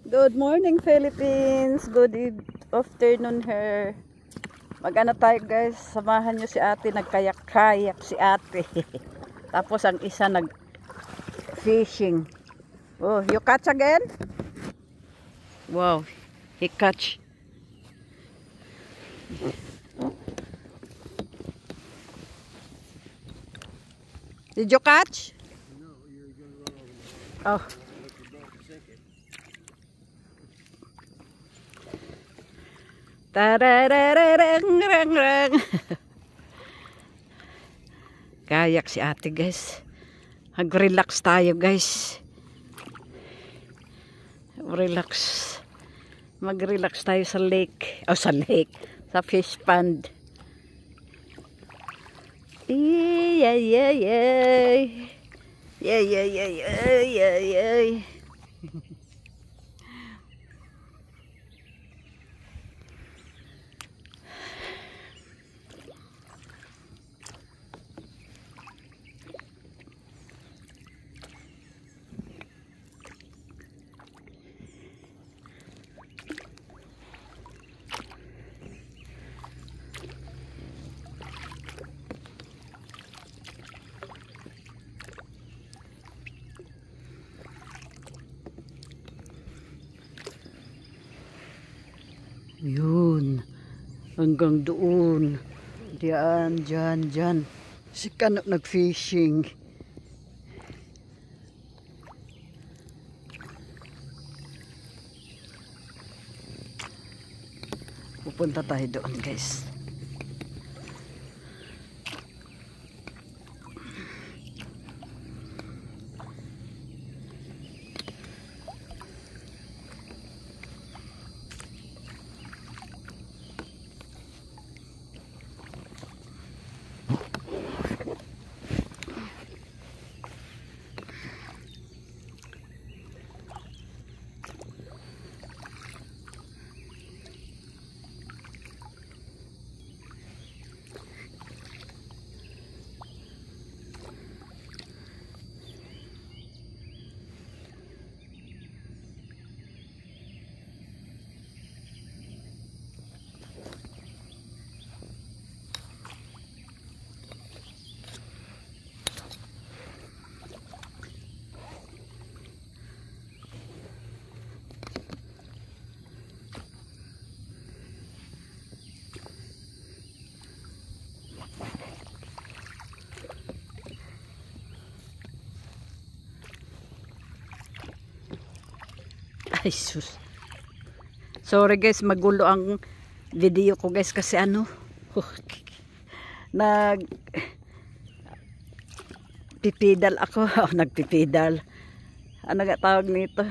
Good morning, Philippines. Afternoon here. Mag-ano tayo, guys. Samahan nyo si ate. Nagkayak-kayak si ate. Tapos ang isa nag-fishing. Oh, you catch again? Wow, he catch. Did you catch? No, you're gonna run over me. Oh. Let the boat sink it. Tararararang. Kayak si ate, guys. Mag-relax tayo, guys. Mag-relax tayo sa lake. Oh, sa lake. Sa fish pond. Yay. Yun. Hanggang doon. Diyan. Si Kano nag-fishing. Pupunta tayo doon, guys. Ay, sus. Sorry, guys, magulo ang video ko, guys, kasi nagpipidal ako. Nagpipidal. Ano nga tawag nito?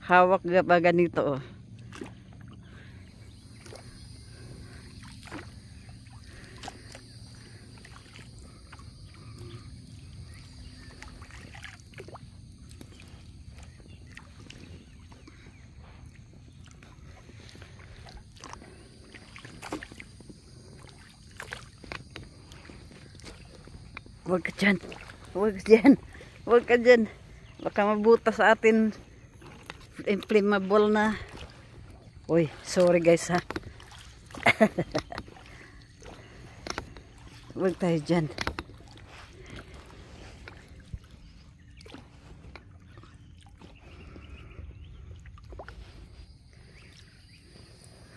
Hawak nga ba ganito, oh. Huwag ka dyan. Baka mabuta sa atin. Inflammable na. Uy, sorry, guys, ha. Huwag tayo dyan.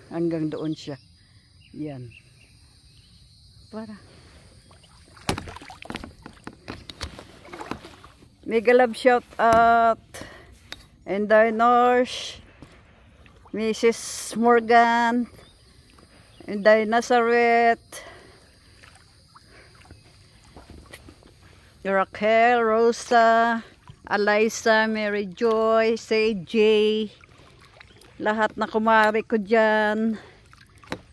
Hanggang doon siya. Yan. Para. Mega love shout out and North, Mrs. Morgan, and Nazareth, Raquel, Rosa, Alyssa, Mary Joy, CJ, lahat na kumari ko dyan,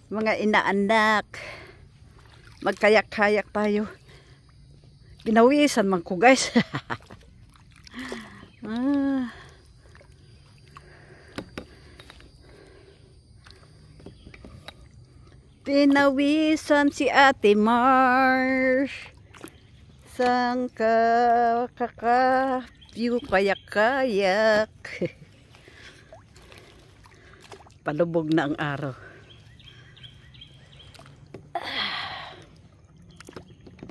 mga inaanak, magkayak-kayak tayo. Ginawisan man ko, guys. Pinawisan si Ate Marsh sang kakapyu kayak-kayak. Palubog na ang araw.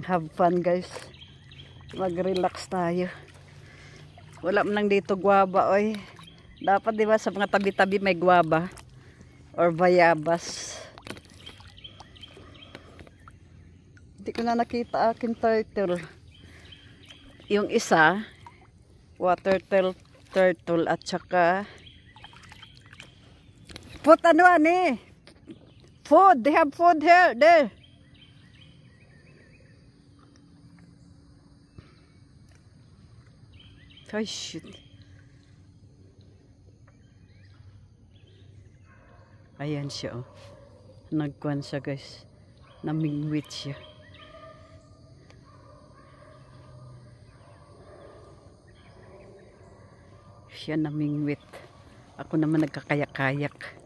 Have fun guys. Mag-relax tayo. Wala man lang dito guwaba oy. Dapat diba sa mga tabi-tabi may guwaba or bayabas. Hindi ko na nakita aking turtle. Yung isa, water turtle at saka put ano ani? Food, they have food here, there. Ay, shit. Ayan siya, oh. Nagkuhan siya, guys. Namingwit siya. Siya namingwit. Ako naman nagkakayak-kayak.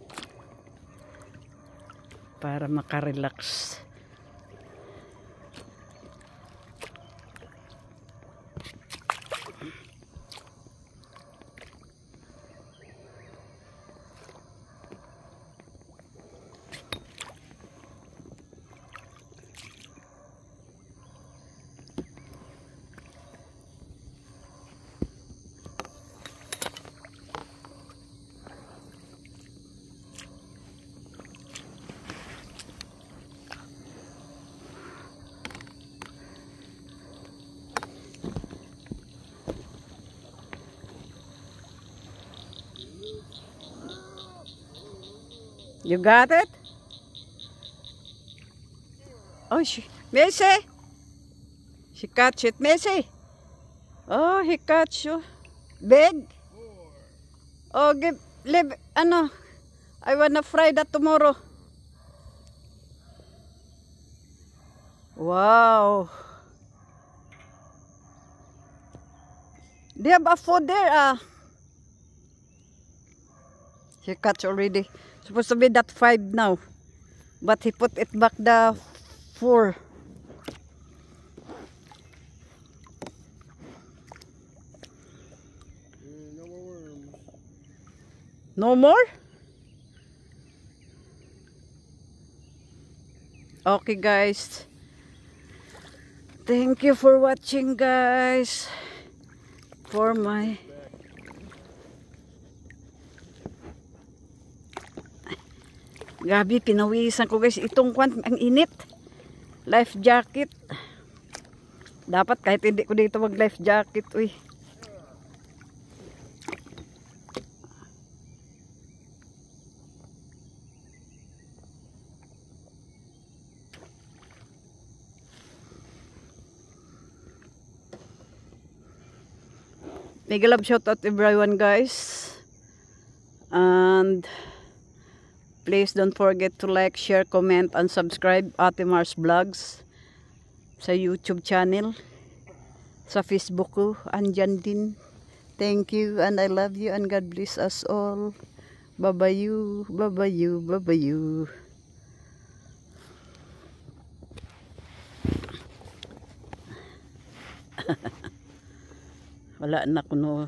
Para makarelax. You got it? Oh, Messi! She catch it, Messi! Oh, he catch you. Big? Oh, leave, ano, I wanna fry that tomorrow. Wow. They have a food there, He catch already. Supposed to be that 5 now. But he put it back the 4. No more worms. No more? Okay guys. Thank you for watching guys. For my Gabi, pinawisan ko guys. Itong kwan, ang init. Life jacket. Dapat kahit hindi ko dito mag life jacket. Uy. Mega love shout out everyone guys. And please don't forget to like, share, comment, and subscribe Ate Mars Vlogs sa YouTube channel. Sa Facebook ko, andyan din. Thank you and I love you and God bless us all. Bye-bye, bye-bye, bye-bye. Wala na kuno.